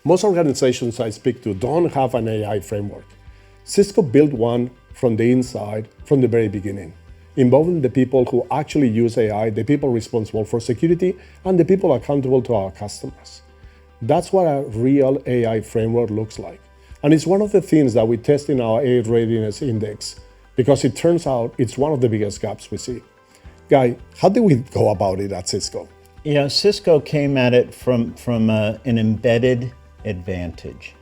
Most organizations I speak to don't have an AI framework. Cisco built one from the inside, from the very beginning, involving the people who actually use AI, the people responsible for security, and the people accountable to our customers. That's what a real AI framework looks like. And it's one of the things that we test in our AI readiness index, because it turns out it's one of the biggest gaps we see. Guy, how did we go about it at Cisco? Yeah, Cisco came at it from an embedded advantage.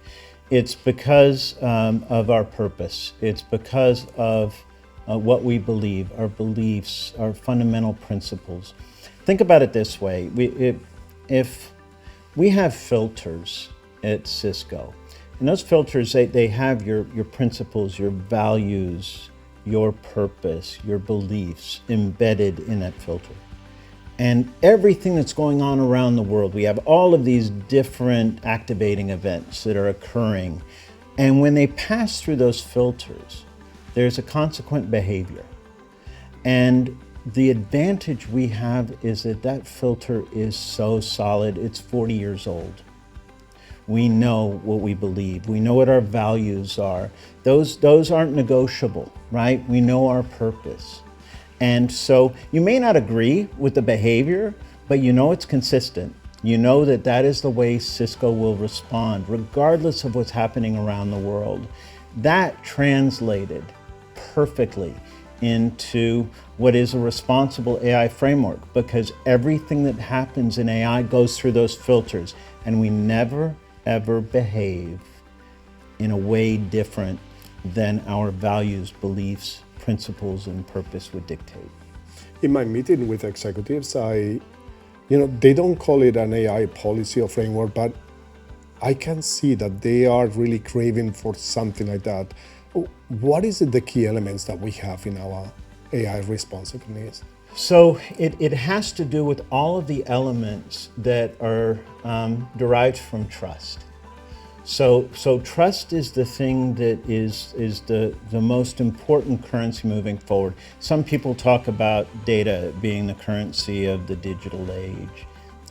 It's because of our purpose. It's because of what we believe, our beliefs, our fundamental principles. Think about it this way. If we have filters at Cisco, and those filters, they have your principles, your values, your purpose, your beliefs embedded in that filter. And everything that's going on around the world, we have all of these different activating events that are occurring. And when they pass through those filters, there's a consequent behavior. And the advantage we have is that that filter is so solid, it's 40 years old. We know what we believe. We know what our values are. Those aren't negotiable, right? We know our purpose. And so you may not agree with the behavior, but you know it's consistent. You know that that is the way Cisco will respond, regardless of what's happening around the world. That translated perfectly into what is a responsible AI framework, because everything that happens in AI goes through those filters, and we never, ever behave in a way different than our values, beliefs, principles, and purpose would dictate. In my meeting with executives, they don't call it an AI policy or framework, but I can see that they are really craving for something like that. What is the key elements that we have in our AI responsiveness? So it has to do with all of the elements that are derived from trust. So trust is the thing that is the most important currency moving forward. Some people talk about data being the currency of the digital age.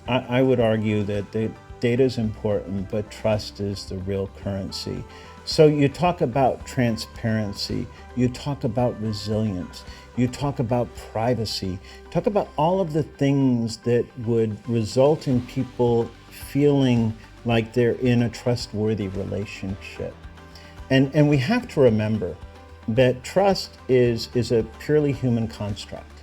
I would argue that data is important, but trust is the real currency. So you talk about transparency, you talk about resilience, you talk about privacy, talk about all of the things that would result in people feeling like they're in a trustworthy relationship. And we have to remember that trust is a purely human construct.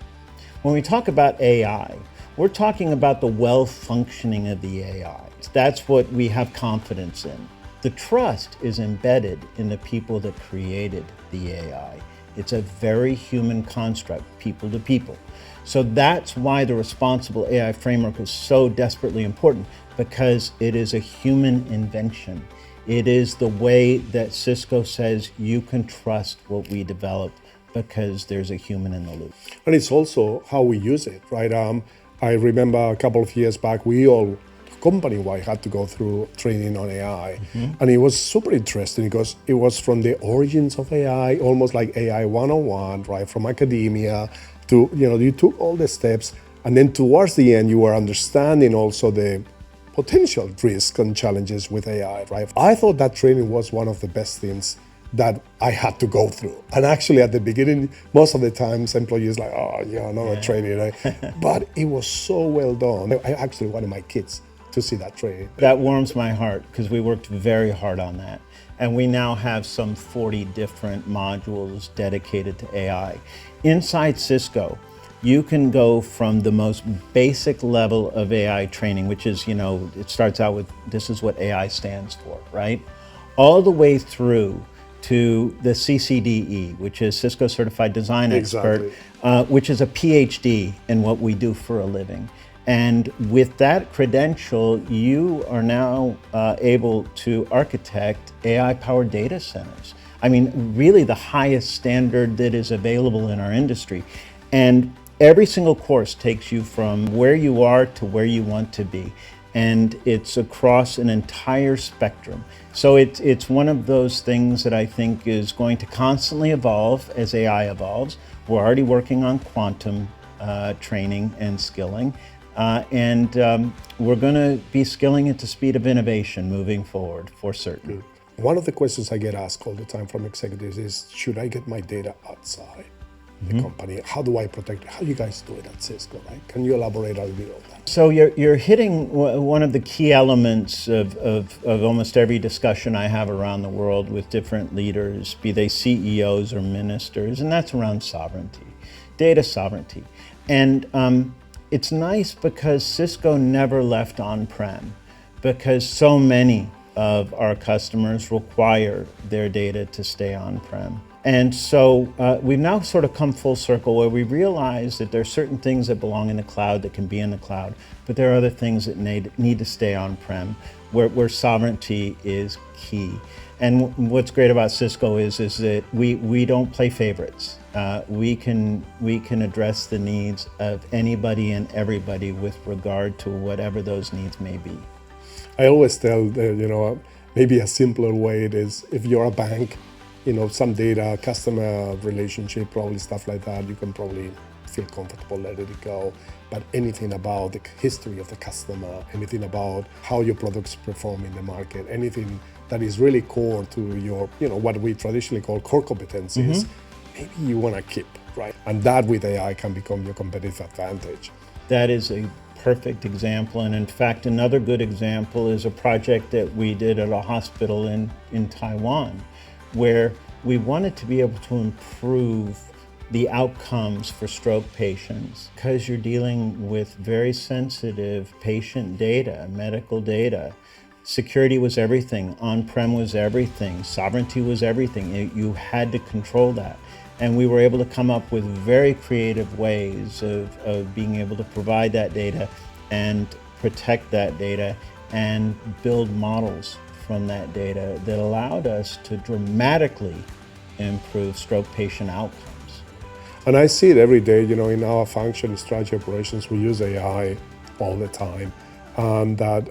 When we talk about AI, we're talking about the well-functioning of the AI. That's what we have confidence in. The trust is embedded in the people that created the AI. It's a very human construct, people to people. So that's why the responsible AI framework is so desperately important, because it is a human invention. It is the way that Cisco says you can trust what we develop, because there's a human in the loop. And it's also how we use it, right? I remember a couple of years back, we all company-wide had to go through training on AI. Mm-hmm. And it was super interesting because it was from the origins of AI, almost like AI 101, right? From academia to, you took all the steps. And then towards the end, you were understanding also the potential risks and challenges with AI, right? I thought that training was one of the best things that I had to go through. And actually at the beginning, most of the times employees like, a training, right? But it was so well done. I actually wanted my kids to see that training. That warms my heart, because we worked very hard on that. And we now have some 40 different modules dedicated to AI. Inside Cisco, you can go from the most basic level of AI training, which is, it starts out with, this is what AI stands for, right? All the way through to the CCDE, which is Cisco Certified Design Expert, which is a PhD in what we do for a living. And with that credential, you are now able to architect AI-powered data centers. I mean, really the highest standard that is available in our industry. And every single course takes you from where you are to where you want to be. And it's across an entire spectrum. So it's one of those things that I think is going to constantly evolve as AI evolves. We're already working on quantum training and skilling. and we're going to be scaling at the speed of innovation moving forward, for certain. One of the questions I get asked all the time from executives is, should I get my data outside the company? How do I protect it? How do you guys do it at Cisco, right? Can you elaborate a little bit on that? So you're hitting one of the key elements of almost every discussion I have around the world with different leaders, be they CEOs or ministers, and that's around sovereignty, data sovereignty. And it's nice because Cisco never left on-prem, because so many of our customers require their data to stay on-prem. And so we've now sort of come full circle where we realize that there are certain things that belong in the cloud that can be in the cloud, but there are other things that need to stay on-prem, where sovereignty is key. And what's great about Cisco is that we don't play favorites. We can address the needs of anybody and everybody with regard to whatever those needs may be. I always tell, maybe a simpler way it is, if you're a bank, some data, customer relationship, probably stuff like that, you can probably feel comfortable letting it go. But anything about the history of the customer, anything about how your products perform in the market, anything that is really core to your, what we traditionally call core competencies, maybe you want to keep, right? And that with AI can become your competitive advantage. That is a perfect example. And in fact, another good example is a project that we did at a hospital in Taiwan, where we wanted to be able to improve the outcomes for stroke patients, because you're dealing with very sensitive patient data, medical data. Security was everything, on-prem was everything, sovereignty was everything. You had to control that. And we were able to come up with very creative ways of being able to provide that data and protect that data and build models from that data that allowed us to dramatically improve stroke patient outcomes. And I see it every day, in our function, strategy operations, we use AI all the time. And that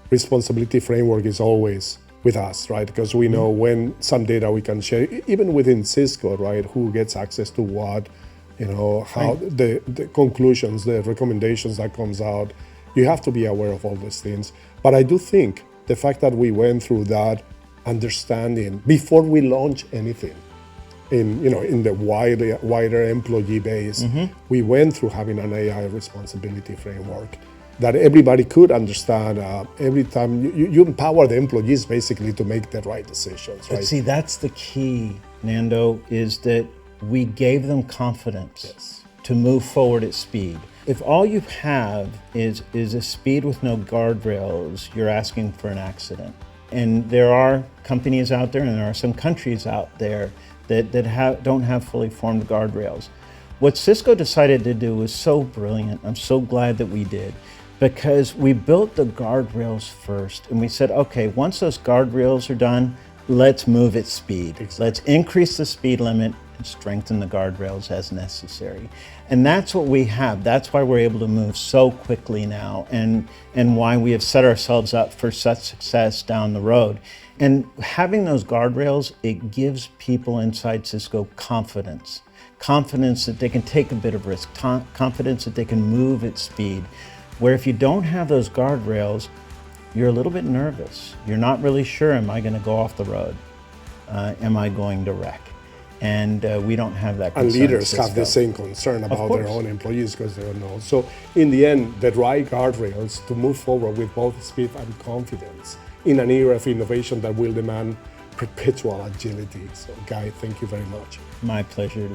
responsibility framework is always with us, right? Because we know when some data we can share, even within Cisco, right? Who gets access to what, how the conclusions, the recommendations that comes out. You have to be aware of all these things. But I do think the fact that we went through that understanding before we launch anything in the wider employee base, we went through having an AI responsibility framework that everybody could understand. Every time you empower the employees basically to make the right decisions, right? But see, that's the key, Nando, is that we gave them confidence to move forward at speed. If all you have is a speed with no guardrails, you're asking for an accident. And there are companies out there, and there are some countries out there that don't have fully formed guardrails. What Cisco decided to do was so brilliant. I'm so glad that we did, because we built the guardrails first, and we said, okay, once those guardrails are done, let's move at speed. Let's increase the speed limit and strengthen the guardrails as necessary. And that's what we have. That's why we're able to move so quickly now, and why we have set ourselves up for such success down the road. And having those guardrails, it gives people inside Cisco confidence that they can take a bit of risk, confidence that they can move at speed. Where if you don't have those guardrails, you're a little bit nervous. You're not really sure, am I going to go off the road? Am I going to wreck? And we don't have that concern. And leaders have the same concern about their own employees because they don't know. So in the end, the right guardrails to move forward with both speed and confidence in an era of innovation that will demand perpetual agility. So Guy, thank you very much. My pleasure.